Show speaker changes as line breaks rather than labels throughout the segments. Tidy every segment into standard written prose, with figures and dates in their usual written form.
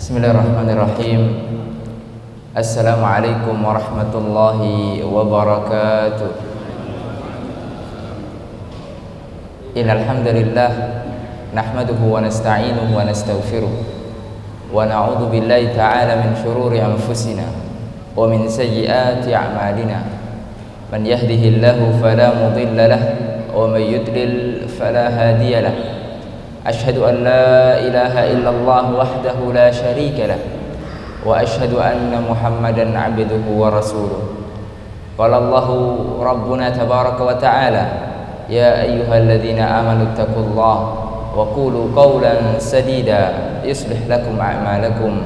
Bismillahirrahmanirrahim. Assalamualaikum warahmatullahi wabarakatuh. Innal hamdalillah nahmaduhu wa nasta'inuhu wa nastaghfiruh wa na'udzu billahi ta'ala min shururi anfusina wa min sayyiati a'malina. Man yahdihillahu fala mudilla lahu wa man yudlil fala hadiya lahu. Ashhadu an la ilaha illallah wahdahu la syarika lah wa ashhadu anna Muhammadan abduhu wa rasuluh. Qala Allahu rabbuna tabaraka wa ta'ala, ya ayyuhalladzina amanu taqullaha wa qulu qawlan sadida yuslih lakum a'malakum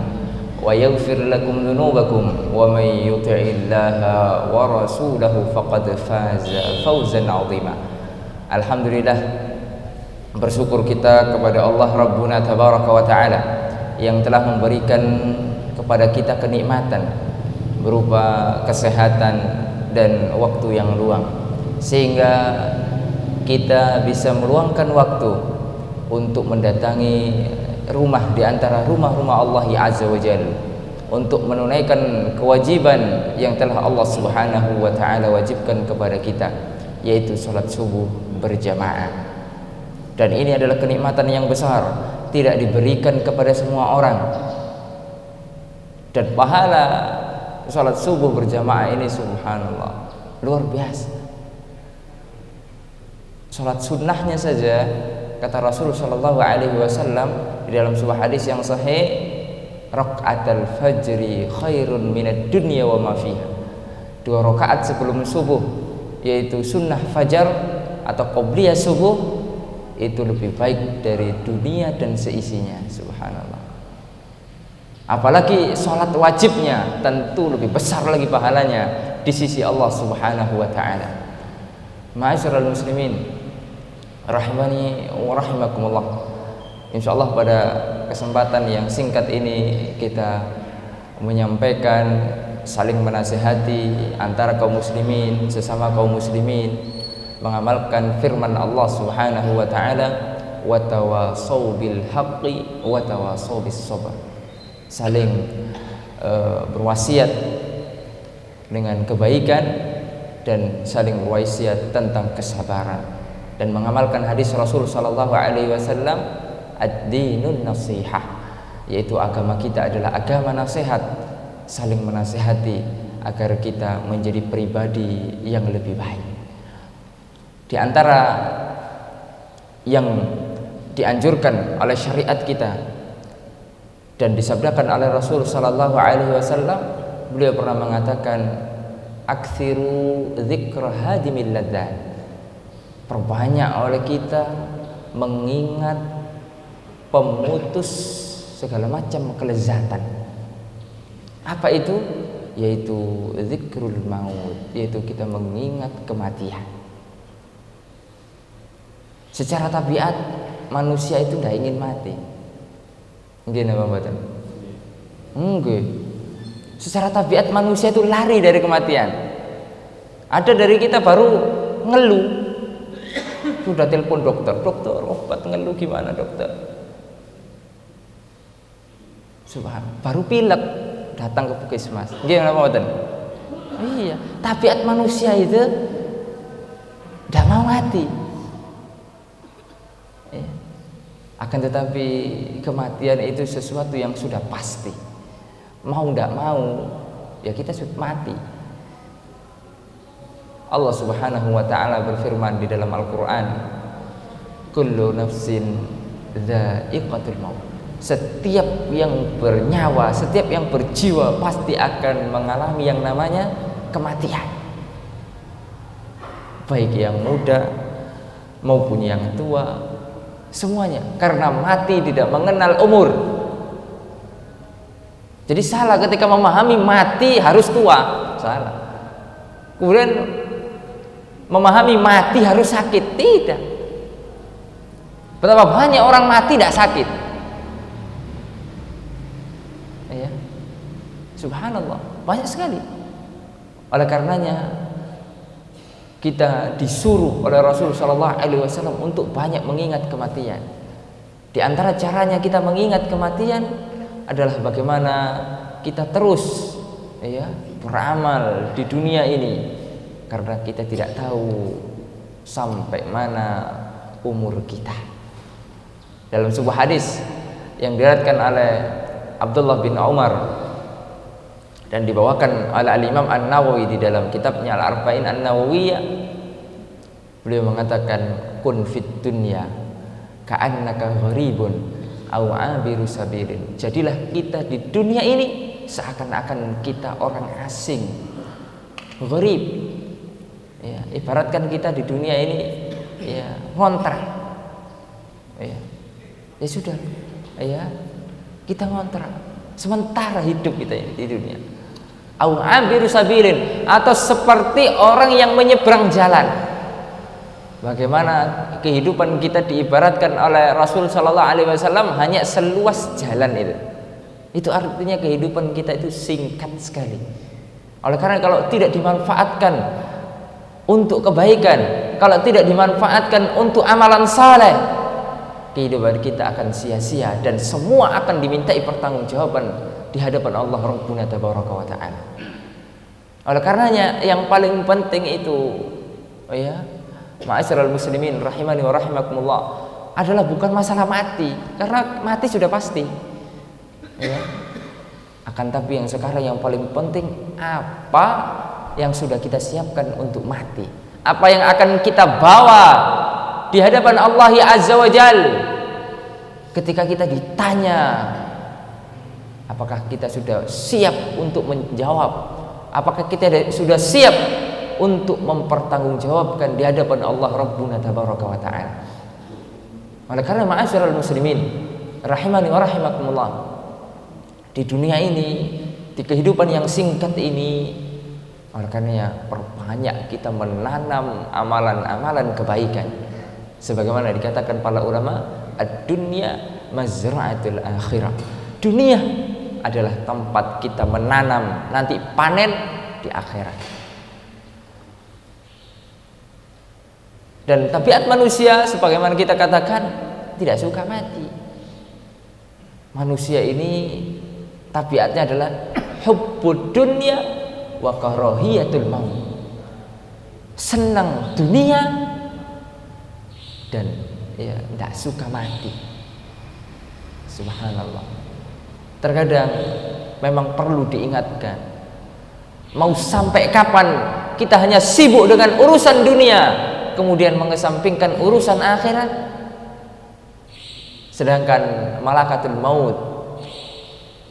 wa yaghfir lakum dhunubakum wa may yuti'illaha wa rasulahu faqad faza fawzan 'azima. Alhamdulillah, bersyukur kita kepada Allah Rabbuna Tabaraka wa Ta'ala yang telah memberikan kepada kita kenikmatan berupa kesehatan dan waktu yang luang, sehingga kita bisa meluangkan waktu untuk mendatangi rumah di antara rumah-rumah Allah Azza wa Jalla untuk menunaikan kewajiban yang telah Allah Subhanahu wa Ta'ala wajibkan kepada kita, yaitu salat subuh berjamaah. Dan ini adalah kenikmatan yang besar, tidak diberikan kepada semua orang. Dan pahala salat subuh berjamaah ini subhanallah luar biasa. Salat sunnahnya saja, kata Rasul sallallahu alaihi wasallam di dalam sebuah hadis yang sahih, rakaatul fajri khairun minad dunya wa ma fiha. 2 rakaat sebelum subuh, yaitu sunnah fajar atau qobliyah subuh, itu lebih baik dari dunia dan seisinya, subhanallah. Apalagi sholat wajibnya tentu lebih besar lagi pahalanya di sisi Allah Subhanahu wa Ta'ala. Ma'asyiral muslimin rahimani wa rahimakumullah, insyaallah pada kesempatan yang singkat ini kita menyampaikan saling menasihati antara kaum muslimin, sesama kaum muslimin, mengamalkan firman Allah Subhanahu wa Ta'ala, wa tawassaw bil haqqi wa tawassaw bis sabr. Saling berwasiat dengan kebaikan dan saling berwasiat tentang kesabaran, dan mengamalkan hadis Rasul sallallahu alaihi wasallam, ad-dinun nasihah, yaitu agama kita adalah agama nasihat, saling menasihati agar kita menjadi pribadi yang lebih baik. Di antara yang dianjurkan oleh syariat kita dan disabdakan oleh Rasul sallallahu alaihi wasallam, beliau pernah mengatakan, aktsiru dzikra hadimil ladzat. Perbanyak oleh kita mengingat pemutus segala macam kelezatan. Apa itu? Yaitu zikrul maut, yaitu kita mengingat kematian. Secara tabiat manusia itu tidak ingin mati. Nggih napa mboten? Nggih. Secara tabiat manusia itu lari dari kematian. Ada dari kita baru ngeluh, sudah telepon dokter, dokter obat ngeluh gimana dokter? Subhanallah, baru pilek datang ke puskesmas. Nggih napa mboten? Iya, tabiat manusia itu tidak mau mati. Akan tetapi kematian itu sesuatu yang sudah pasti. Mau tidak mau, ya kita sudah mati. Allah Subhanahu wa Ta'ala berfirman di dalam Al-Quran, kullu nafsin dha'iqatul maut. Setiap yang bernyawa, setiap yang berjiwa pasti akan mengalami yang namanya kematian, baik yang muda maupun yang tua, semuanya, karena mati tidak mengenal umur. Jadi salah ketika memahami mati harus tua, salah. Kemudian memahami mati harus sakit, tidak. Betapa banyak orang mati tidak sakit, ya. Subhanallah, banyak sekali. Oleh karenanya kita disuruh oleh Rasul sallallahu alaihi wasallam untuk banyak mengingat kematian. Di antara caranya kita mengingat kematian, adalah bagaimana kita terus ya beramal di dunia ini, karena kita tidak tahu sampai mana umur kita. Dalam sebuah hadis yang diriwayatkan oleh Abdullah bin Umar dan dibawakan oleh Al-Imam An-Nawawi di dalam kitabnya Al-Arba'in An-Nawawiyah, beliau mengatakan, kun fid dunya ka'annaka gharibun aw 'abiru sabilin. Jadilah kita di dunia ini seakan-akan kita orang asing, gharib. Ya, ibaratkan kita di dunia ini ya ngontrak. Ya. Ya sudah. Ya. Kita ngontrak sementara hidup kita di dunia. Aw 'abiru sabilin, atau seperti orang yang menyeberang jalan. Bagaimana kehidupan kita diibaratkan oleh Rasul Shallallahu Alaihi Wasallam hanya seluas jalan itu. Itu artinya kehidupan kita itu singkat sekali. Oleh karena kalau tidak dimanfaatkan untuk kebaikan, kalau tidak dimanfaatkan untuk amalan saleh, kehidupan kita akan sia-sia dan semua akan dimintai pertanggungjawaban di hadapan Allah Rabbuna Tabaraka wa Ta'ala. Oleh karenanya yang paling penting itu ya, ma'asyiral muslimin rahimani wa rahimakumullah, adalah bukan masalah mati, karena mati sudah pasti ya. Akan tapi yang sekarang yang paling penting, apa yang sudah kita siapkan untuk mati, apa yang akan kita bawa di hadapan Allah Azza wa Jal ketika kita ditanya, apakah kita sudah siap untuk menjawab, apakah kita sudah siap untuk mempertanggungjawabkan di hadapan Allah Rabbuna Tabaraka wa Ta'ala. Oleh karena ma'asyiral muslimin rahimani wa rahimakumullah, di dunia ini, di kehidupan yang singkat ini, oleh karenanya perbanyak kita menanam amalan-amalan kebaikan. Sebagaimana dikatakan para ulama, ad-dunya mazra'atul akhirah. Dunia adalah tempat kita menanam nanti panen di akhirat. Dan tabiat manusia sebagaimana kita katakan tidak suka mati. Manusia ini tabiatnya adalah hubbud dunya wa karahiyatul maut. Senang dunia dan ya tidak suka mati. Subhanallah. Terkadang memang perlu diingatkan, mau sampai kapan kita hanya sibuk dengan urusan dunia, kemudian mengesampingkan urusan akhirat, sedangkan malakatul maut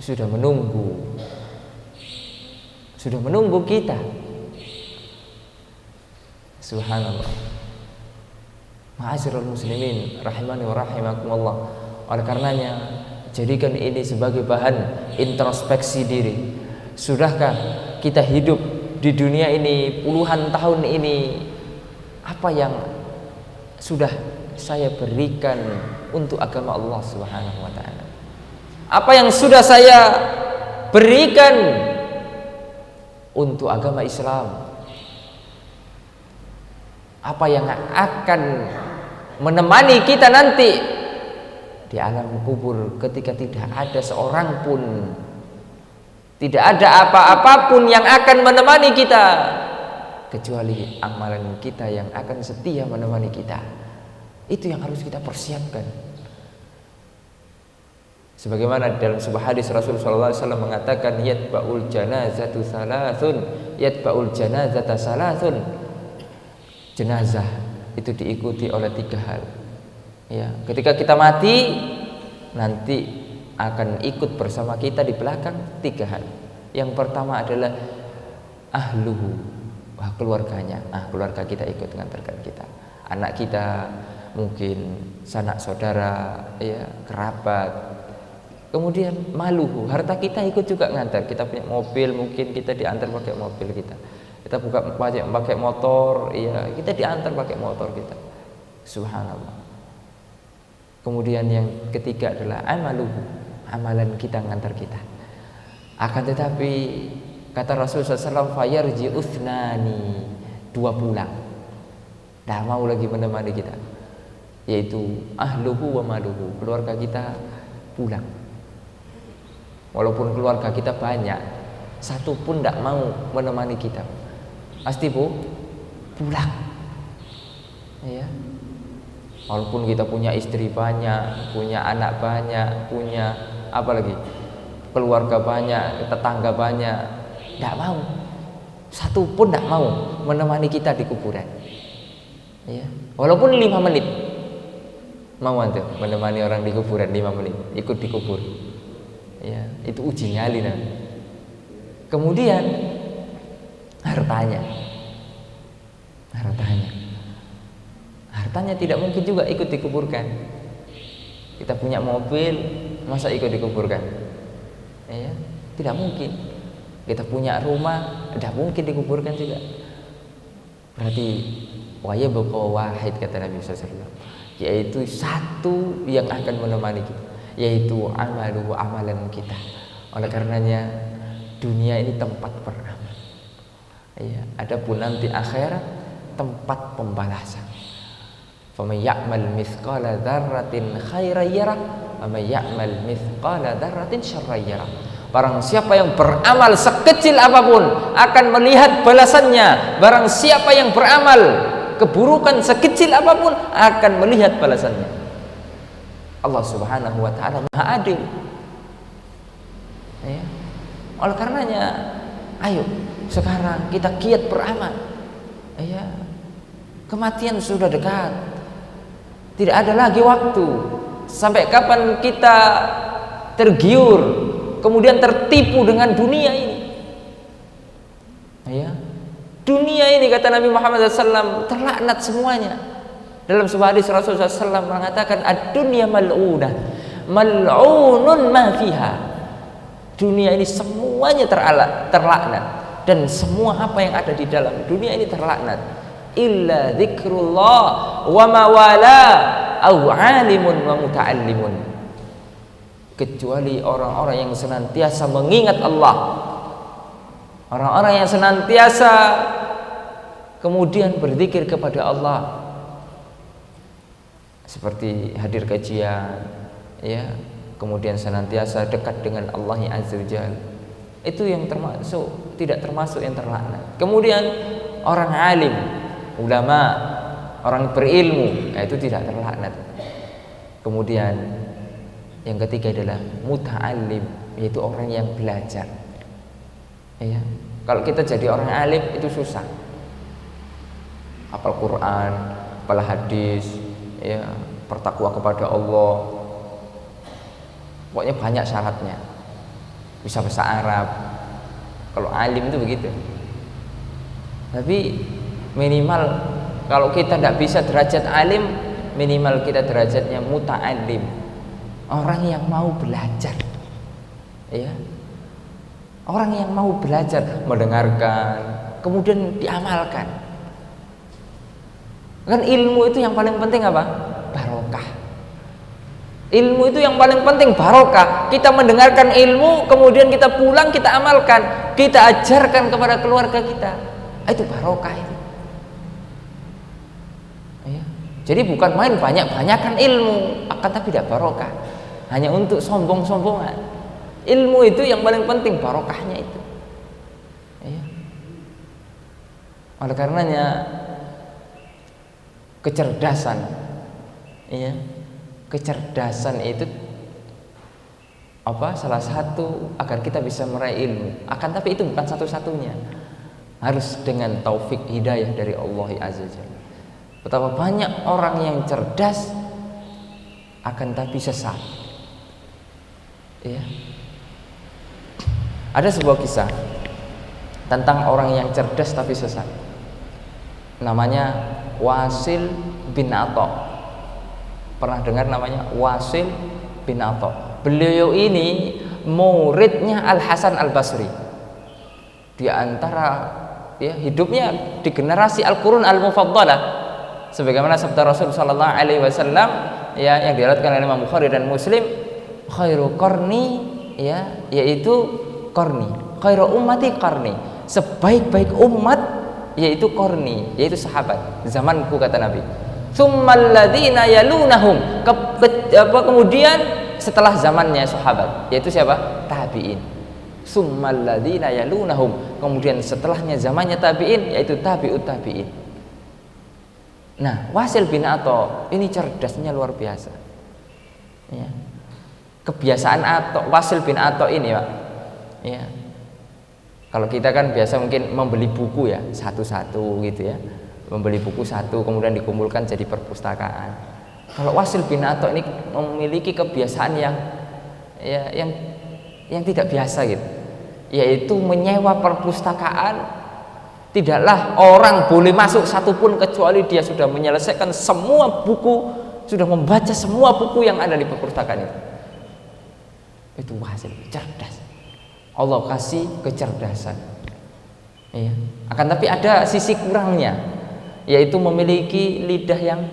sudah menunggu kita. Subhanallah. Ma'asyiral muslimin rahimani wa rahimakumullah. Oleh karenanya jadikan ini sebagai bahan introspeksi diri. Sudahkah kita hidup di dunia ini puluhan tahun ini, apa yang sudah saya berikan untuk agama Allah Subhanahu wa Ta'ala? Apa yang sudah saya berikan untuk agama Islam? Apa yang akan menemani kita nanti di alam kubur ketika tidak ada seorang pun, tidak ada apa-apapun yang akan menemani kita kecuali amalan kita yang akan setia menemani kita. Itu yang harus kita persiapkan. Sebagaimana dalam sebuah hadis Rasulullah SAW mengatakan, yatba'ul janazatu salasun, yatba'ul janazata salasun. Jenazah itu diikuti oleh 3 hal. Ya, ketika kita mati nanti akan ikut bersama kita di belakang 3 hal. Yang pertama adalah ahluhu, keluarganya. Keluarga kita ikut mengantarkan kita. Anak kita, mungkin sanak saudara, ya, kerabat. Kemudian maluhu, harta kita ikut juga ngantar. Kita punya mobil, mungkin kita diantar pakai mobil kita. Kita pakai motor, ya, kita diantar pakai motor kita. Subhanallah. Kemudian yang ketiga adalah amaluhu, amalan kita ngantar kita. Akan tetapi kata Rasulullah SAW, fayarji uthnani, 2 pulang, dah mau lagi menemani kita, yaitu ahluhu wa maluhu, keluarga kita pulang. Walaupun keluarga kita banyak, satu pun tidak mau menemani kita, pasti pulang. Ya. Walaupun kita punya istri banyak, punya anak banyak, punya apa lagi, keluarga banyak, tetangga banyak, tidak mau. Satu pun tidak mau menemani kita di kuburan. Ya. Walaupun 5 menit, mau antum menemani orang di kuburan 5 menit, ikut dikubur. Ya, itu uji nyali namanya. Kemudian hartanya tidak mungkin juga ikut dikuburkan. Kita punya mobil, masa ikut dikuburkan? Ya, tidak mungkin. Kita punya rumah, tidak mungkin dikuburkan juga. Berarti wayabqa wahid, kata Nabi SAW, yaitu satu yang akan menemani kita, yaitu amalan kita. Oleh karenanya dunia ini tempat beramal. Ya, adapun nanti akhirat tempat pembalasan. Faman ya'mal mithqala dzarratin khairan yarah, wa man ya'mal mithqala dzarratin syarran yarah. Barang siapa yang beramal sekecil apapun akan melihat balasannya. Barang siapa yang beramal keburukan sekecil apapun akan melihat balasannya. Allah Subhanahu wa taala Maha Adil. Ya. Oleh karenanya, ayo sekarang kita giat beramal. Ya. Kematian sudah dekat. Tidak ada lagi waktu. Sampai kapan kita tergiur, kemudian tertipu dengan dunia ini? Ya. Dunia ini, kata Nabi Muhammad SAW, terlaknat semuanya. Dalam sebuah hadis Rasulullah SAW mengatakan, ad-dunya mal'unah, mal'unun ma fiha. Dunia ini semuanya terlaknat, dan semua apa yang ada di dalam dunia ini terlaknat. Illa dzikrullah wa mawala au alimun wa muta'allimun. Kecuali orang-orang yang senantiasa mengingat Allah, orang-orang yang senantiasa kemudian berzikir kepada Allah, seperti hadir kajian, ya, kemudian senantiasa dekat dengan Allah Azza wa Jalla. Itu yang termasuk, tidak termasuk yang terlaknat. Kemudian orang alim, ulama, orang berilmu, itu tidak terlaknat. Kemudian yang ketiga adalah muta'allim, yaitu orang yang belajar. Ya. Kalau kita jadi orang alim itu susah. Hafal Quran, hafal hadis, ya, bertakwa kepada Allah. Pokoknya banyak syaratnya. Bisa bahasa Arab. Kalau alim itu begitu. Tapi minimal kalau kita tidak bisa derajat alim, minimal kita derajatnya muta'allim, orang yang mau belajar. Ya. Orang yang mau belajar, mendengarkan, kemudian diamalkan. Kan ilmu itu yang paling penting apa? Barokah. Ilmu itu yang paling penting, barokah. Kita mendengarkan ilmu, kemudian kita pulang, kita amalkan, kita ajarkan kepada keluarga kita. Itu barokah itu. Ya. Jadi bukan main banyak-banyakan ilmu, akan tapi tidak barokah. Hanya untuk sombong-sombongan. Ilmu itu yang paling penting, barokahnya itu. Ya. Oleh karenanya kecerdasan, ya, kecerdasan itu apa? Salah satu agar kita bisa meraih ilmu. Akan tapi itu bukan satu-satunya. Harus dengan taufik hidayah dari Allah Azza wa Jalla. Betapa banyak orang yang cerdas akan tapi sesat. Ya. Ada sebuah kisah tentang orang yang cerdas tapi sesat. Namanya Wasil bin Atha. Pernah dengar namanya Wasil bin Atha? Beliau ini muridnya Al Hasan Al Basri. Di antara, ya, hidupnya di generasi Al Qurun Al Mufaddalah, sebagaimana sabda Rasul sallallahu alaihi wasallam, ya, yang diriwayatkan oleh Imam Bukhari dan Muslim, khairu qarni, ya, yaitu qarni, khairu ummati qarni, sebaik-baik umat yaitu qarni, yaitu sahabat zamanku, kata Nabi. Tsummal ladzina yalunahum, kemudian setelah zamannya sahabat, yaitu siapa? Tabi'in. Tsummal ladzina yalunahum, kemudian setelahnya zamannya tabi'in, yaitu tabi'ut tabi'in. Nah, Wasil bin Atha ini cerdasnya luar biasa. Ya. Kebiasaan Wasil bin Atha ini, Pak. Ya. Kalau kita kan biasa mungkin membeli buku ya, satu-satu gitu ya. Membeli buku satu kemudian dikumpulkan jadi perpustakaan. Kalau Wasil bin Atha ini memiliki kebiasaan yang tidak biasa gitu, yaitu menyewa perpustakaan. Tidaklah orang boleh masuk satupun kecuali dia sudah menyelesaikan semua buku, sudah membaca semua buku yang ada di perpustakaan itu. Itu Wasil, cerdas. Allah kasih kecerdasan. Ya. Akan tapi ada sisi kurangnya, yaitu memiliki lidah yang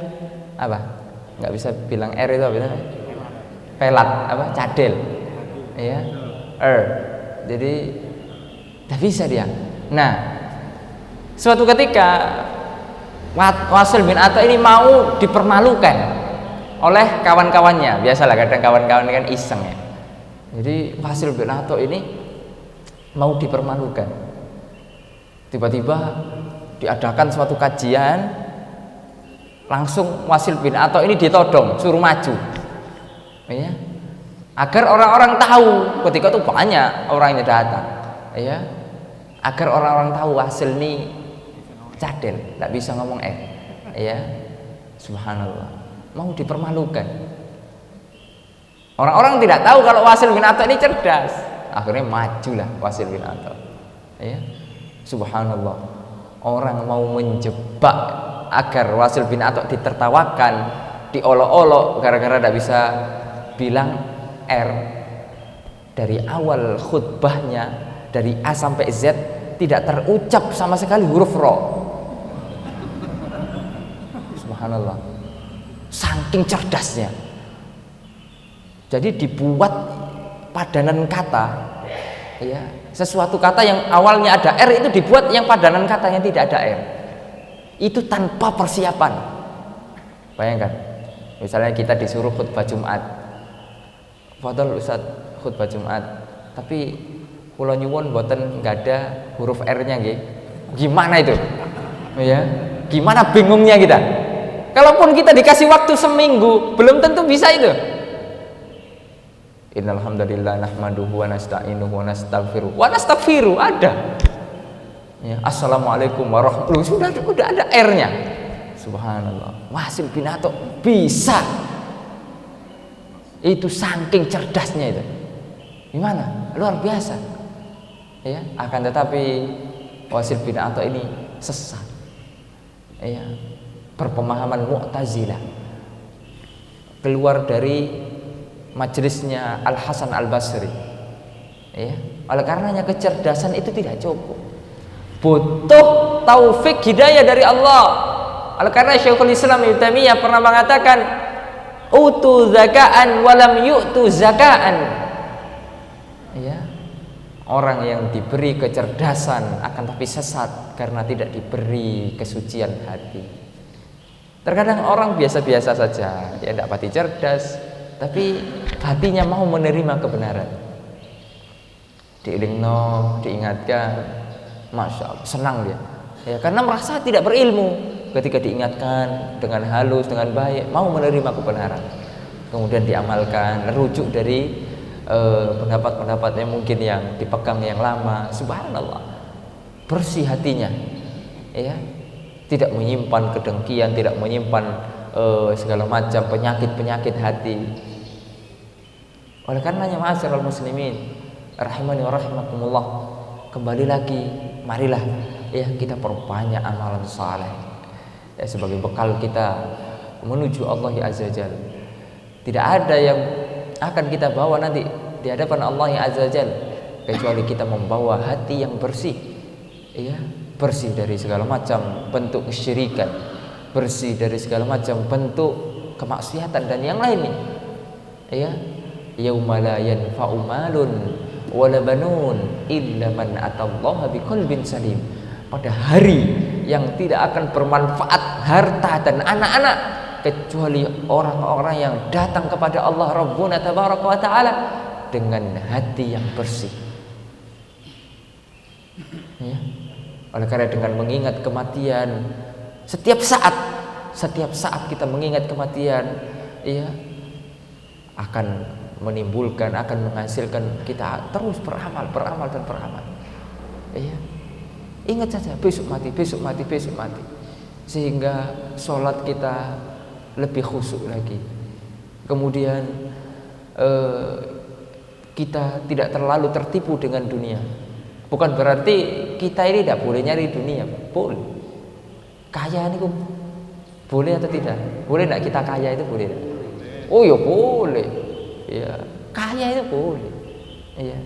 apa? Nggak bisa bilang R itu apa? Pelat, apa? Cadel. Ya. Jadi tidak bisa dia. Nah, suatu ketika Wasil bin Atha ini mau dipermalukan oleh kawan-kawannya. Biasalah kadang kawan-kawan kan iseng ya. Jadi Wasil bin Atha ini mau dipermalukan. Tiba-tiba diadakan suatu kajian, langsung Wasil bin Atha ini ditodong, suruh maju. Ya. Agar orang-orang tahu, ketika itu banyak orang yang datang. Ya. Agar orang-orang tahu Wasil ini cadel, tidak bisa ngomong ya. Subhanallah. Mau dipermalukan. Orang-orang tidak tahu kalau Wasil bin Atha ini cerdas. Akhirnya majulah Wasil bin Atha. Ya. Subhanallah. Orang mau menjebak agar Wasil bin Atha ditertawakan, diolok-olok gara-gara tidak bisa bilang R. Dari awal khutbahnya, dari A sampai Z tidak terucap sama sekali huruf Ra. Subhanallah. Saking cerdasnya. Jadi dibuat padanan kata, ya, sesuatu kata yang awalnya ada R itu dibuat yang padanan kata yang tidak ada R. Itu tanpa persiapan. Bayangkan, misalnya kita disuruh khutbah Jumat, fadhol Ustaz khutbah Jumat, tapi kula nyuwun mboten nggak ada huruf R-nya nggih. Gimana itu? Ya, gimana bingungnya kita? Kalaupun kita dikasih waktu seminggu, belum tentu bisa itu. Innal hamdalillah nahmaduhu wa nasta'inuhu wa nastaghfiruh wa nastaghfiruh ada. Ya, assalamualaikum warahmatullahi wabarakatuh. Sudah ada R-nya. Subhanallah. Wasil bin Atha bisa. Itu saking cerdasnya itu. Gimana? Luar biasa. Ya, akan tetapi Wasil bin Atha ini sesat. Ya, berpemahaman Mu'tazilah. Keluar dari majelisnya Al Hasan Al Basri. Ya, oleh karenanya kecerdasan itu tidak cukup. Butuh taufik hidayah dari Allah. Oleh karena Syekhul Islam Ibnu Taimiyah pernah mengatakan, "Utu zakaan walam yu'tu zakaan." Ya. Orang yang diberi kecerdasan akan tapi sesat karena tidak diberi kesucian hati. Terkadang orang biasa-biasa saja, dia tidak pati cerdas, tapi hatinya mau menerima kebenaran. Diilingno, diingatkan, masya Allah, senang dia. Ya, karena merasa tidak berilmu. Ketika diingatkan dengan halus, dengan baik, mau menerima kebenaran. Kemudian diamalkan, rujuk dari pendapat-pendapat yang mungkin yang dipegang yang lama. Subhanallah, bersih hatinya. Ya, tidak menyimpan kedengkian, tidak menyimpan segala macam penyakit-penyakit hati. Oleh karenanya ma'asyiral muslimin rahimani wa rahimakumullah, kembali lagi marilah ya kita perbanyak amalan saleh ya, sebagai bekal kita menuju Allah Azza Wajalla. Tidak ada yang akan kita bawa nanti di hadapan Allah Azza Wajalla kecuali kita membawa hati yang bersih, ya, bersih dari segala macam bentuk kesyirikan, bersih dari segala macam bentuk kemaksiatan dan yang lainnya. Ya, yauma la yanfa'u malun wala banun illa man atallaha biqalbin salim. Pada hari yang tidak akan bermanfaat harta dan anak-anak kecuali orang-orang yang datang kepada Allah Rabbuna Tabaraka wa Ta'ala dengan hati yang bersih. Ya. Oleh karena dengan mengingat kematian setiap saat kita mengingat kematian, ya, akan menimbulkan, akan menghasilkan kita terus beramal dan beramal. Ya. Ingat saja besok mati, sehingga sholat kita lebih khusyuk lagi. Kemudian kita tidak terlalu tertipu dengan dunia. Bukan berarti kita ini tidak boleh nyari dunia, boleh. Kaya ini boleh atau tidak? Boleh tidak kita kaya itu boleh? Oh ya boleh. Ya, kaya itu boleh. Ya.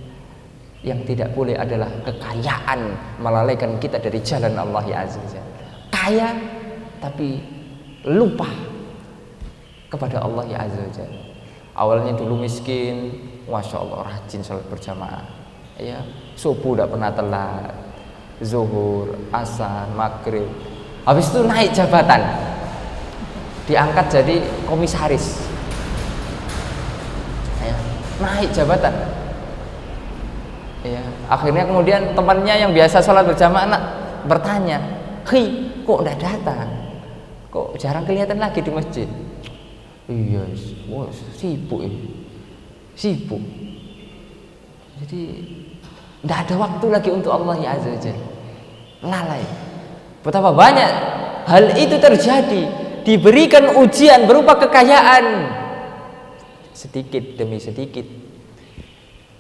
Yang tidak boleh adalah kekayaan melalaikan kita dari jalan Allah Azza wa Jalla. Kaya tapi lupa kepada Allah Azza wa Jalla. Awalnya dulu miskin, masya Allah rajin salat berjamaah, ya, subuh tidak pernah telat, zuhur, asar, maghrib. Habis itu naik jabatan, diangkat jadi komisaris, ya, naik jabatan. Ya, akhirnya kemudian temannya yang biasa sholat berjamaah bertanya, "Hei, kok udah datang? Kok jarang kelihatan lagi di masjid?" Iya, wah, sibuk ya. Sibuk. Jadi tidak ada waktu lagi untuk Allah Azza wa Jalla. Lalai. Betapa banyak hal itu terjadi, diberikan ujian berupa kekayaan sedikit demi sedikit,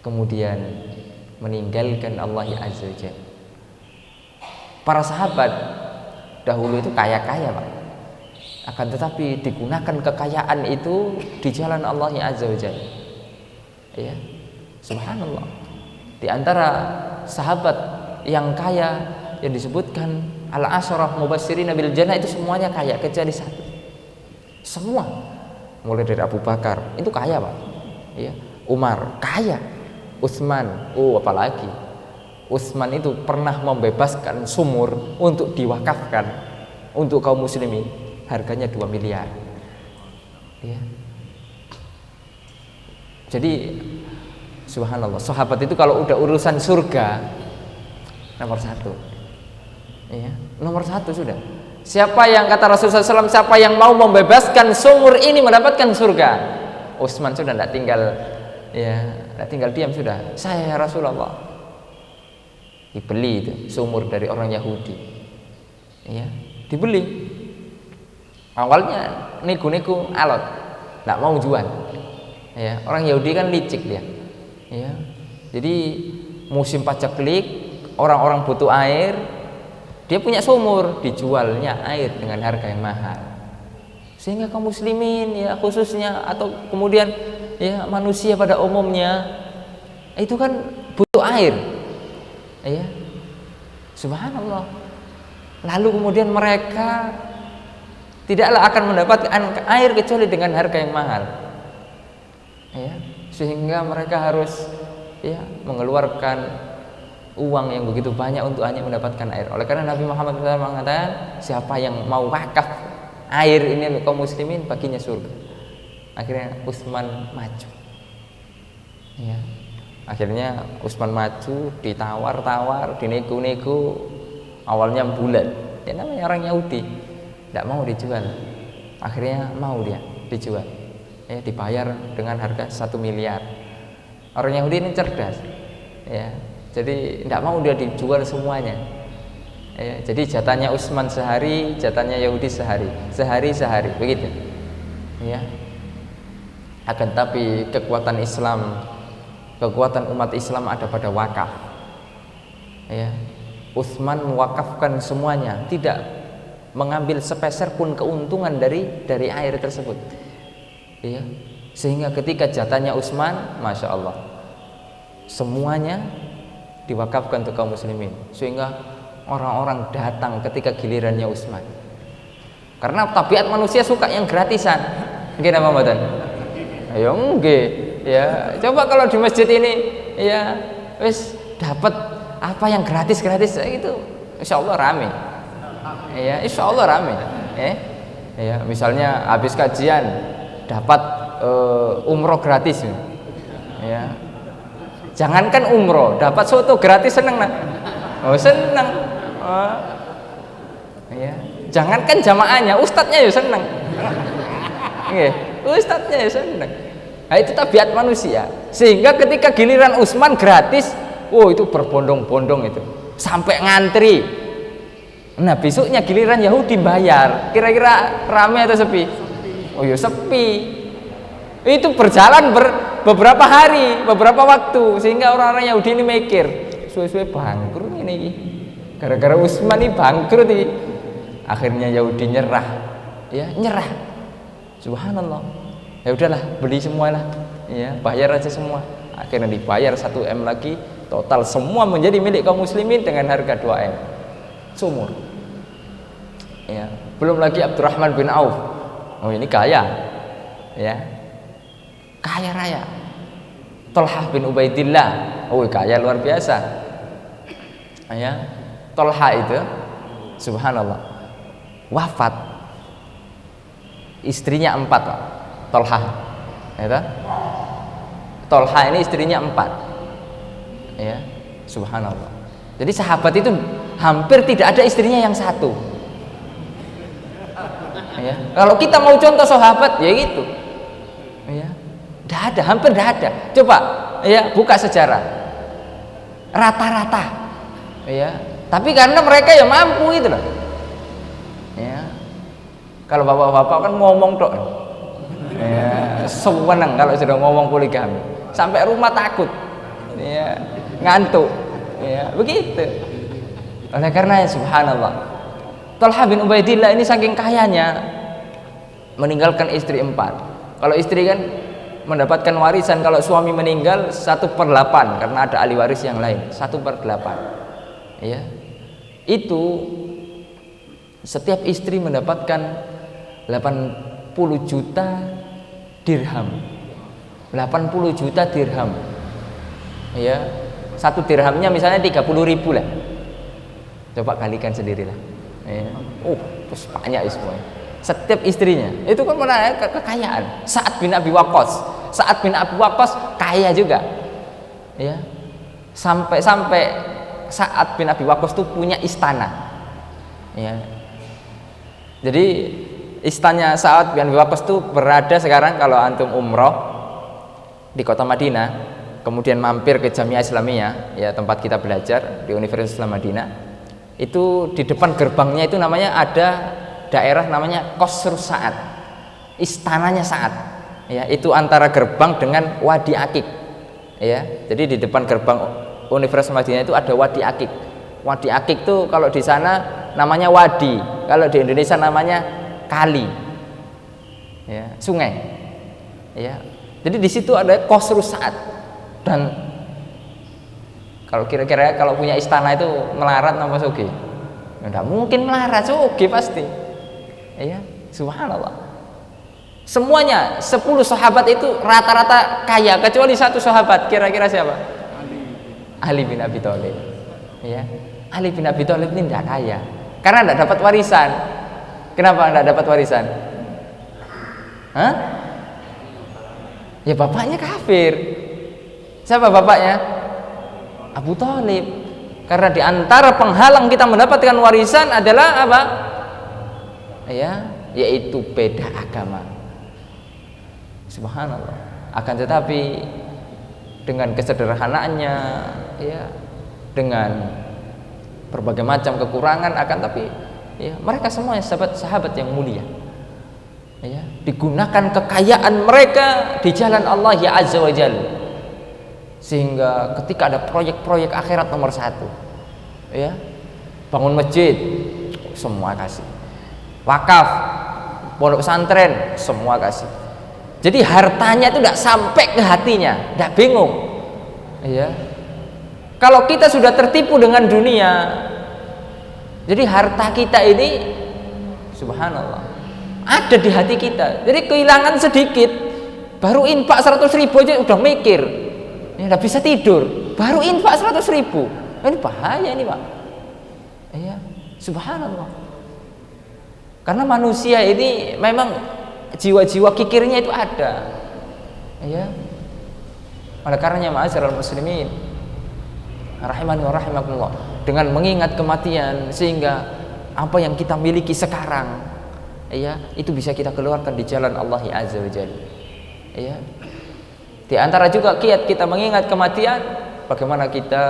kemudian meninggalkan Allah Azza wa Jalla. Para sahabat dahulu itu kaya-kaya, Pak. Akan tetapi digunakan kekayaan itu di jalan Allah Azza wa Jalla. Ya. Subhanallah. Di antara sahabat yang kaya yang disebutkan al-asyarah mubasysyirina bil jannah itu semuanya kaya kecuali satu. Semua. Mulai dari Abu Bakar, itu kaya, Pak. Ya. Umar kaya. Utsman, apalagi Utsman itu pernah membebaskan sumur untuk diwakafkan untuk kaum muslimin, harganya 2 miliar. Ya. Jadi subhanallah, sahabat itu kalau udah urusan surga nomor 1. Ya, nomor 1 sudah. Siapa yang kata Rasulullah SAW, siapa yang mau membebaskan sumur ini mendapatkan surga. Utsman sudah tidak tinggal, ya, tidak tinggal diam sudah. Saya ya Rasulullah. Dibeli itu sumur dari orang Yahudi. Ya, dibeli. Awalnya nego-nego alot, tidak mau jual. Ya, orang Yahudi kan licik dia. Ya, jadi musim paceklik, orang-orang butuh air, dia punya sumur, dijualnya air dengan harga yang mahal. Sehingga kaum muslimin, ya, khususnya atau kemudian ya manusia pada umumnya itu kan butuh air. Ya, subhanallah. Lalu kemudian mereka tidaklah akan mendapatkan air kecuali dengan harga yang mahal. Ya, sehingga mereka harus, ya, mengeluarkan uang yang begitu banyak untuk hanya mendapatkan air. Oleh karena Nabi Muhammad SAW mengatakan, siapa yang mau wakaf air ini untuk kaum muslimin, baginya surga. Akhirnya Utsman maju. Ya. Akhirnya Utsman maju, ditawar-tawar, dinego-nego, awalnya bulat. Ya, namanya orang Yahudi, tidak mau dijual. Akhirnya mau dia dijual. Ya, dibayar dengan harga 1 miliar. Orang Yahudi ini cerdas. Ya, jadi tidak mau dia dijual semuanya. Ya, jadi jatahnya Utsman sehari, jatahnya Yahudi sehari, sehari begitu. Ya. Akan tapi kekuatan Islam, kekuatan umat Islam ada pada wakaf. Ya. Utsman mewakafkan semuanya, tidak mengambil sepeser pun keuntungan dari air tersebut. Ya. Sehingga ketika jatahnya Utsman, masya Allah, semuanya diwakafkan untuk kaum muslimin. Sehingga orang-orang datang ketika gilirannya Utsman. Karena tabiat manusia suka yang gratisan. Nggih napa mboten? Ayo nggih. Ya, coba kalau di masjid ini, ya, wis dapat apa yang gratis-gratis itu, insyaallah rame. Ya, insyaallah rame. Ya, misalnya habis kajian dapat umroh gratis. Ya. Jangankan umroh, dapat soto gratis seneng nah. Oh, seneng. Ya. Jangankan jamaahnya, ustadznya ya seneng. Nggih, ustadznya ya seneng. Nah, itu tabiat manusia. Sehingga ketika giliran Utsman gratis, itu berbondong-bondong itu. Sampai ngantri. Nah, besoknya giliran Yahudi bayar. Kira-kira ramai atau sepi? Oh ya sepi. Itu berjalan beberapa hari, beberapa waktu, sehingga orang-orang Yahudi ini mikir, suwe-suwe bangkrut ini. Gara-gara Utsman ini bangkrut ini. Akhirnya Yahudi nyerah. Ya, nyerah. Subhanallah. Ya udahlah, beli semua lah. Ya, bayar aja semua. Akhirnya dibayar 1 M lagi, total semua menjadi milik kaum muslimin dengan harga 2 M. Sumur. Ya, belum lagi Abdurrahman bin Auf. Oh, ini kaya. Ya. Kaya raya. Thalhah bin Ubaidillah. Oh, kaya luar biasa. Ya. Thalhah itu subhanallah. Wafat. Istrinya 4, Pak. Thalhah. Ya. Thalhah ini istrinya 4. Ya. Subhanallah. Jadi sahabat itu hampir tidak ada istrinya yang 1. Ya. Kalau kita mau contoh sahabat ya gitu. Ya. Tidak ada, hampir tidak ada. Coba ya buka sejarah. Rata-rata. Ya. Tapi karena mereka ya mampu itu loh. Ya. Kalau bapak-bapak kan ngomong tok. Ya, seneng kalau sudah ngomong poligami. Sampai rumah takut. Ya, ngantuk. Ya, begitu. Oleh karena subhanallah. Thalhah bin Ubaidillah ini saking kayanya meninggalkan istri 4. Kalau istri kan mendapatkan warisan, kalau suami meninggal 1/8 karena ada ahli waris yang lain, 1/8. Ya. Itu setiap istri mendapatkan 80 juta dirham. 80 juta dirham. Ya. 1 dirhamnya misalnya 30.000 lah. Coba kalikan sendirilah. Ya. Terus banyak semuanya. Setiap istrinya itu kan menarik kekayaan. Sa'ad bin Abi Waqqas. Sa'ad bin Abi Waqqas kaya juga. Ya. Sampai Sa'ad bin Abi Waqqas itu punya istana. Ya. Jadi istananya Sa'ad bin Abi Waqqas itu berada sekarang kalau antum umroh di kota Madinah, kemudian mampir ke Jamiah Islamiyah, ya tempat kita belajar di Universitas Islam Madinah, itu di depan gerbangnya itu namanya ada daerah namanya Qasrus Sa'ad, istananya Sa'ad. Ya, itu antara gerbang dengan Wadi Akik. Ya, jadi di depan gerbang Universitas Madinah itu ada Wadi Akik. Wadi Akik itu kalau di sana namanya wadi, kalau di Indonesia namanya kali. Ya, sungai. Ya. Jadi di situ ada Qasrus Sa'ad. Dan kalau kira-kira kalau punya istana itu melarat nama soge? Enggak mungkin melarat, soge pasti. Ya, subhanallah. Semuanya 10 sahabat itu rata-rata kaya kecuali 1 sahabat. Kira-kira siapa? Ali bin Abi Thalib. Ya. Ali bin Abi Thalib ini tidak kaya karena tidak dapat warisan. Kenapa tidak dapat warisan? Hah? Ya bapaknya kafir. Siapa bapaknya? Abu Thalib. Karena di antara penghalang kita mendapatkan warisan adalah apa? Ya, yaitu beda agama. Subhanallah. Akan tetapi dengan kesederhanaannya, ya, dengan berbagai macam kekurangan, akan tapi ya, mereka semuanya sahabat yang mulia. Ya, digunakan kekayaan mereka di jalan Allah ya Azza wa Jalla. Sehingga ketika ada proyek-proyek akhirat nomor 1, ya, bangun masjid, semua kasih. Wakaf, pondok pesantren, semua kasih. Jadi hartanya itu tidak sampai ke hatinya, tidak bingung. Ya. Kalau kita sudah tertipu dengan dunia, jadi harta kita ini, subhanallah, ada di hati kita. Jadi kehilangan sedikit, baru infak 100.000 aja udah mikir, ya tidak bisa tidur, baru infak 100.000. Ini bahaya ini Pak. Ya, subhanallah. Karena manusia ini memang jiwa-jiwa kikirnya itu ada, ya. Oleh karenanya ma'asyiral muslimin rahimani wa rahimakumullah, dengan mengingat kematian sehingga apa yang kita miliki sekarang, ya, itu bisa kita keluarkan di jalan Allah Azza wa Jalla. Ya. Di antara juga kiat kita mengingat kematian, bagaimana kita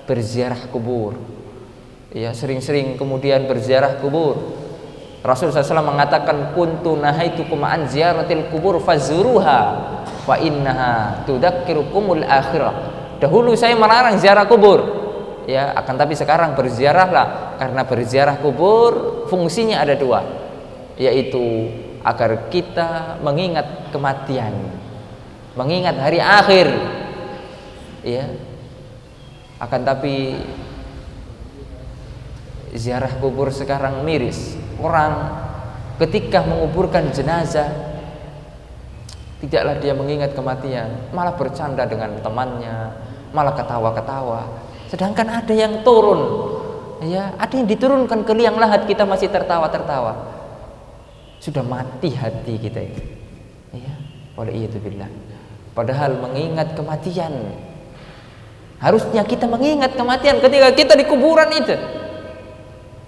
berziarah kubur. Ya, sering-sering kemudian berziarah kubur. Rasulullah SAW mengatakan kuntu nahaitukum an ziyaratil kubur fazuruha fa innaha tudzakirukumul akhirah. Dahulu saya melarang ziarah kubur, ya, akan tapi sekarang berziarahlah, karena berziarah kubur fungsinya ada dua, yaitu agar kita mengingat kematian, mengingat hari akhir, ya. Akan tapi ziarah kubur sekarang miris. Orang ketika menguburkan jenazah tidaklah dia mengingat kematian, malah bercanda dengan temannya, malah ketawa-ketawa. Sedangkan ada yang turun, ya, ada yang diturunkan ke liang lahat, kita masih tertawa-tertawa. Sudah mati hati kita ini, ya. Waliyadzubillah. Padahal mengingat kematian, harusnya kita mengingat kematian ketika kita di kuburan itu.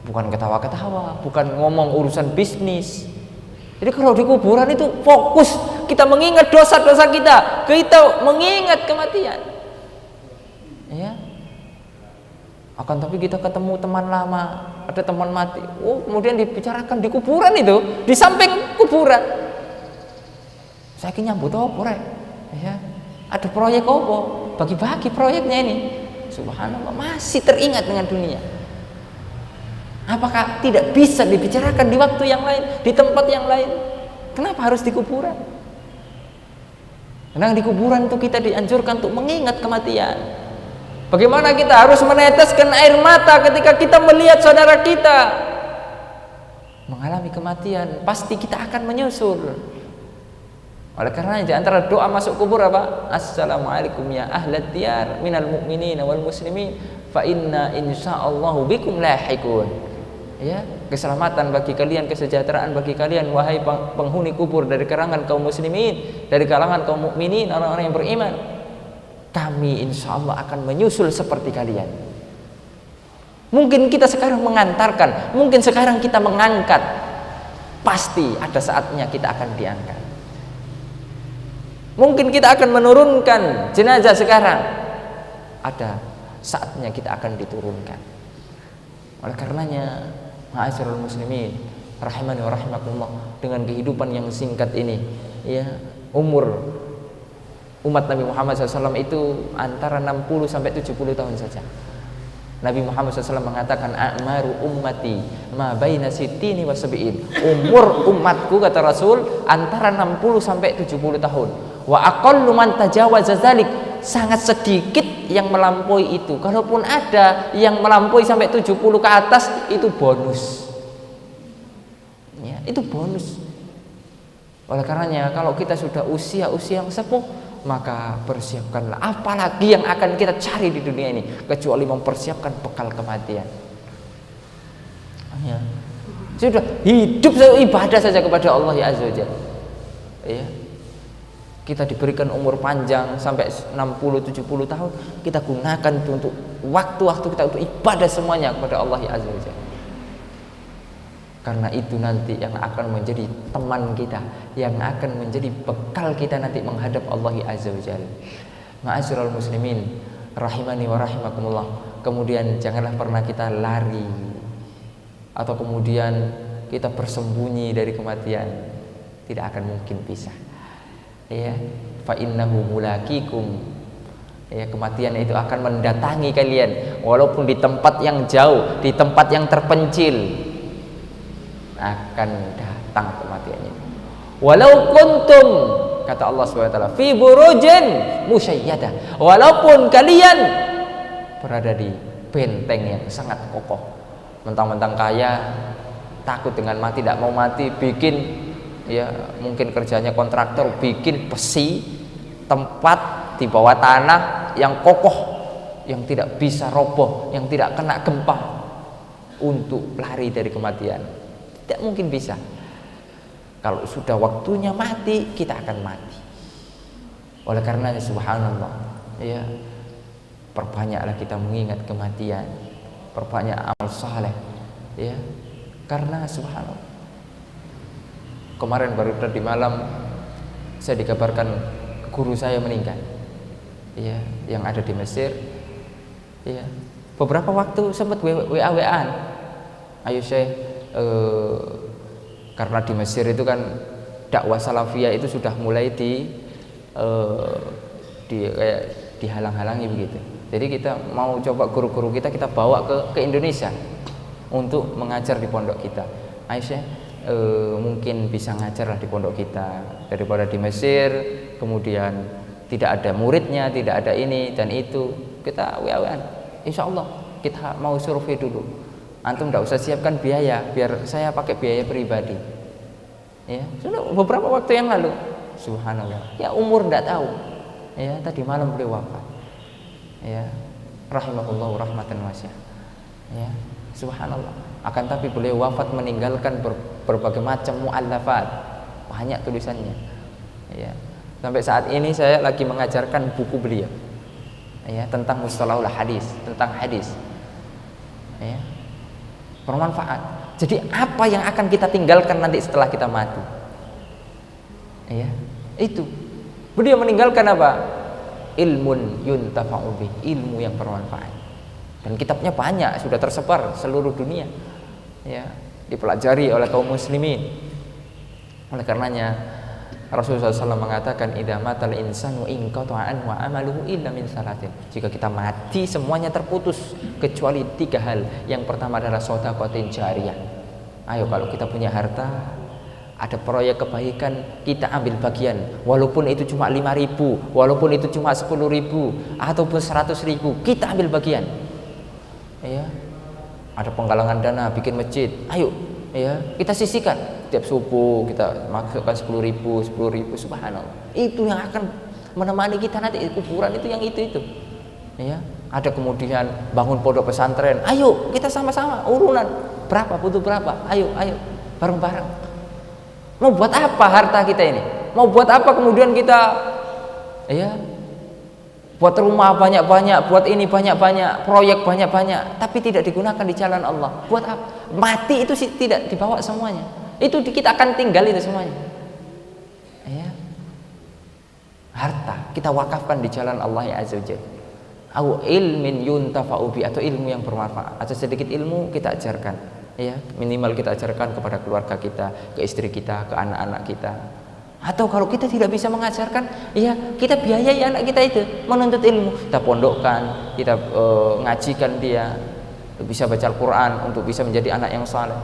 Bukan ketawa-ketawa, bukan ngomong urusan bisnis. Jadi kalau di kuburan itu fokus kita mengingat dosa-dosa kita, kita mengingat kematian. Ya. Akan tapi kita ketemu teman lama, ada teman mati, kemudian dibicarakan di kuburan itu, di samping kuburan. Saya nyambut apa rek? Ya. Ada proyek apa? Bagi-bagi proyeknya ini. Subhanallah, masih teringat dengan dunia. Apakah tidak bisa dibicarakan di waktu yang lain, di tempat yang lain? Kenapa harus di kuburan? Karena di kuburan itu kita dianjurkan untuk mengingat kematian. Bagaimana kita harus meneteskan air mata ketika kita melihat saudara kita mengalami kematian, pasti kita akan menyusul. Oleh karena di antara doa masuk kubur apa? Assalamualaikum ya ahlad diyar minal mu'minina wal muslimin fa inna insyaallahu bikum lahiqun. Ya, keselamatan bagi kalian, kesejahteraan bagi kalian wahai penghuni kubur dari kalangan kaum muslimin, dari kalangan kaum mukminin, orang-orang yang beriman. Kami insyaallah akan menyusul seperti kalian. Mungkin kita sekarang mengantarkan, mungkin sekarang kita mengangkat. Pasti ada saatnya kita akan diangkat. Mungkin kita akan menurunkan jenazah sekarang. Ada saatnya kita akan diturunkan. Oleh karenanya ma'asyiral muslimin rahimani wa rahimakumullah, dengan kehidupan yang singkat ini, ya, umur umat Nabi Muhammad SAW itu antara 60 sampai 70 tahun saja. Nabi Muhammad SAW mengatakan a'maru ummati ma baina sittini wa sab'in. Umur umatku, kata Rasul, antara 60 sampai 70 tahun. Wa aqallu man tajawaza dzalik, sangat sedikit yang melampaui itu. Kalaupun ada yang melampaui sampai 70 ke atas, itu bonus. Ya, itu bonus. Oleh karenanya kalau kita sudah usia yang sepuh, maka persiapkanlah, apalagi yang akan kita cari di dunia ini kecuali mempersiapkan bekal kematian. Ya. Sudah hidup ibadah saja kepada Allah Azza wa Jalla. Ya. Kita diberikan umur panjang sampai 60-70 tahun, kita gunakan itu untuk waktu-waktu kita untuk ibadah semuanya kepada Allah Azza wa Jalla. Karena itu nanti yang akan menjadi teman kita, yang akan menjadi bekal kita nanti menghadap Allah Azza wa Jalla. Ma'asyiral muslimin rahimani wa rahimakumullah. Kemudian janganlah pernah kita lari atau kemudian kita bersembunyi dari kematian. Tidak akan mungkin bisa. Ya, fa innahu mulaqikum. Ya, kematian itu akan mendatangi kalian walaupun di tempat yang jauh, di tempat yang terpencil, akan datang kematiannya. Walau kuntum, kata Allah SWT, fi burujin musyayyadah, walaupun kalian berada di benteng yang sangat kokoh, mentang-mentang kaya, takut dengan mati, tidak mau mati, bikin, ya mungkin kerjanya kontraktor, bikin besi tempat di bawah tanah yang kokoh, yang tidak bisa roboh, yang tidak kena gempa, untuk lari dari kematian. Tidak mungkin bisa. Kalau sudah waktunya mati, kita akan mati. Oleh karena subhanallah, ya, perbanyaklah kita mengingat kematian, perbanyak amal saleh, ya, karena subhanallah. Kemarin baru tadi malam saya dikabarkan guru saya meninggal, ya, yang ada di Mesir, ya. Beberapa waktu sempat WA-WA-an, ayo Syekh, karena di Mesir itu kan dakwah salafiyah itu sudah mulai kayak dihalang-halangi begitu. Jadi kita mau coba guru-guru kita bawa ke Indonesia untuk mengajar di pondok kita. Aisyah mungkin bisa ngajar lah di pondok kita daripada di Mesir, kemudian tidak ada muridnya, tidak ada ini dan itu. Kita WA-WA-an. Insya Allah kita mau survei dulu. Antum tidak usah siapkan biaya, biar saya pakai biaya pribadi. Ya, sudah beberapa waktu yang lalu. Subhanallah. Ya umur tidak tahu. Ya, tadi malam beliau wafat. Ya, rahimahullah rahmatan wasi'ah. Ya, subhanallah. Akan tapi beliau wafat meninggalkan berbagai macam muallafat, banyak tulisannya. Ya, sampai saat ini saya lagi mengajarkan buku beliau. Ya, tentang mustalahul hadis, tentang hadis. Ya, bermanfaat. Jadi apa yang akan kita tinggalkan nanti setelah kita mati? Ya, itu. Beliau meninggalkan apa? Ilmun yuntafa'u bih, ilmu yang bermanfaat. Dan kitabnya banyak, sudah tersebar seluruh dunia. Ya, dipelajari oleh kaum muslimin. Oleh karenanya Rasulullah SAW mengatakan idza matal insanu inqata'a wa amaluhu illa min salatin. Jika kita mati semuanya terputus kecuali 3 hal. Yang pertama adalah shadaqatin jariyah. Ayo kalau kita punya harta, ada proyek kebaikan, kita ambil bagian. Walaupun itu cuma 5.000, walaupun itu cuma 10.000 ataupun 100.000, kita ambil bagian. Ya. Ada penggalangan dana bikin masjid. Ayo, ya, kita sisihkan. Tiap subuh kita masukkan 10.000, subhanallah. Itu yang akan menemani kita nanti kuburan itu yang itu. Ya, ada kemudian bangun pondok pesantren. Ayo, kita sama-sama urunan. Berapa butuh berapa? Ayo, bareng-bareng. Mau buat apa harta kita ini? Mau buat apa kemudian kita ya buat rumah banyak-banyak, buat ini banyak-banyak, proyek banyak-banyak, tapi tidak digunakan di jalan Allah. Buat apa? Mati itu sih tidak dibawa semuanya. Itu kita akan tinggal itu semuanya. Ya. Harta kita wakafkan di jalan Allah ya azza wajalla. Au ilmin yuntafa'u bi, atau ilmu yang bermanfaat. Atau sedikit ilmu kita ajarkan. Ya, minimal kita ajarkan kepada keluarga kita, ke istri kita, ke anak-anak kita. Atau kalau kita tidak bisa mengajarkan, ya kita biayai anak kita itu menuntut ilmu. Kita pondokkan, kita ngajikan dia, bisa baca Al-Quran untuk bisa menjadi anak yang saleh.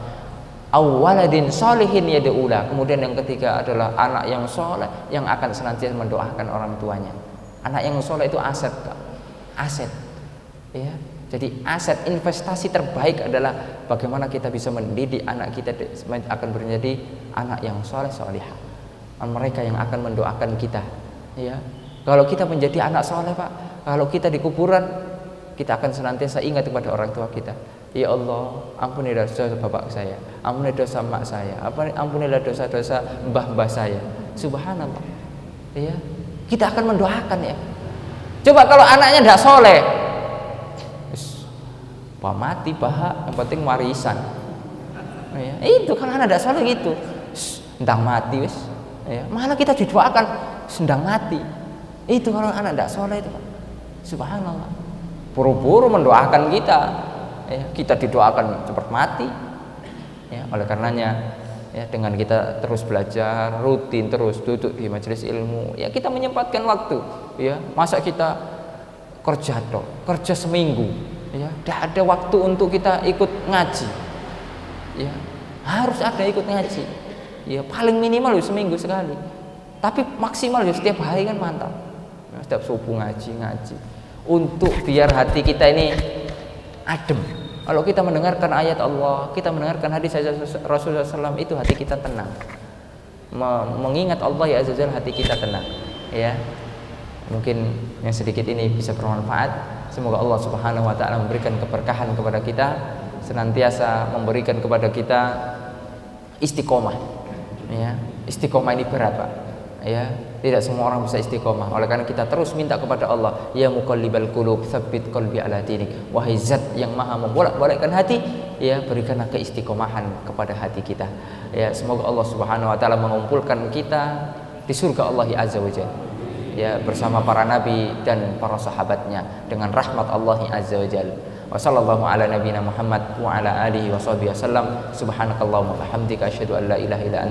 Awaladin solihin yad'ula. Kemudian yang ketiga adalah anak yang soleh yang akan senantiasa mendoakan orang tuanya. Anak yang soleh itu aset, aset. Ya, jadi aset investasi terbaik adalah bagaimana kita bisa mendidik anak kita akan menjadi anak yang soleh solihah. Mereka yang akan mendoakan kita. Ya, kalau kita menjadi anak soleh Pak, kalau kita di kuburan kita akan senantiasa ingat kepada orang tua kita. Ya Allah, ampunilah dosa bapak saya, ampunilah dosa mak saya, ampunilah dosa-dosa mbah-mbah saya. Subhanallah. Ya, kita akan mendoakan ya. Coba kalau anaknya tidak soleh, Pak mati yang penting warisan. Ya, itu kalau anak tidak soleh gitu, sedang mati wis. Ya, malah kita didoakan sedang mati. Itu kalau anak tidak soleh itu Pak. Subhanallah. Buru-buru mendoakan kita. Ya, kita didoakan cepat mati. Ya, oleh karenanya ya, dengan kita terus belajar, rutin terus duduk di majelis ilmu, ya kita menyempatkan waktu. Ya, masa kita kerja seminggu, ya, tidak ada waktu untuk kita ikut ngaji. Ya, harus ada ikut ngaji. Ya, paling minimal ya seminggu sekali. Tapi maksimal ya setiap hari kan mantap. Ya, setiap subuh ngaji. Untuk biar hati kita ini adem. Kalau kita mendengarkan ayat Allah, kita mendengarkan hadis Rasulullah SAW, itu hati kita tenang. Mengingat Allah ya azza wajalla, hati kita tenang. Ya, mungkin yang sedikit ini bisa bermanfaat. Semoga Allah Subhanahu Wa Taala memberikan keberkahan kepada kita, senantiasa memberikan kepada kita istiqomah. Ya, istiqomah ini berat, Pak. Ya, tidak semua orang bisa istiqomah. Oleh karena kita terus minta kepada Allah, ya muqallibal qulub, tsabbit qalbi ala dinik. Wahai Zat yang Maha membolak-balikkan hati, ya berikanlah keistiqomahan kepada hati kita. Ya, semoga Allah Subhanahu wa taala mengumpulkan kita di surga Allah Azza wa Jalla. Ya, bersama para nabi dan para sahabatnya dengan rahmat Allah Azza wa Jalla. Wa sallallahu ala nabiyyina Muhammad wa ala alihi wa sahbihi wasallam. Subhanakallahumma wa bihamdika asyhadu an la ilaha illa anta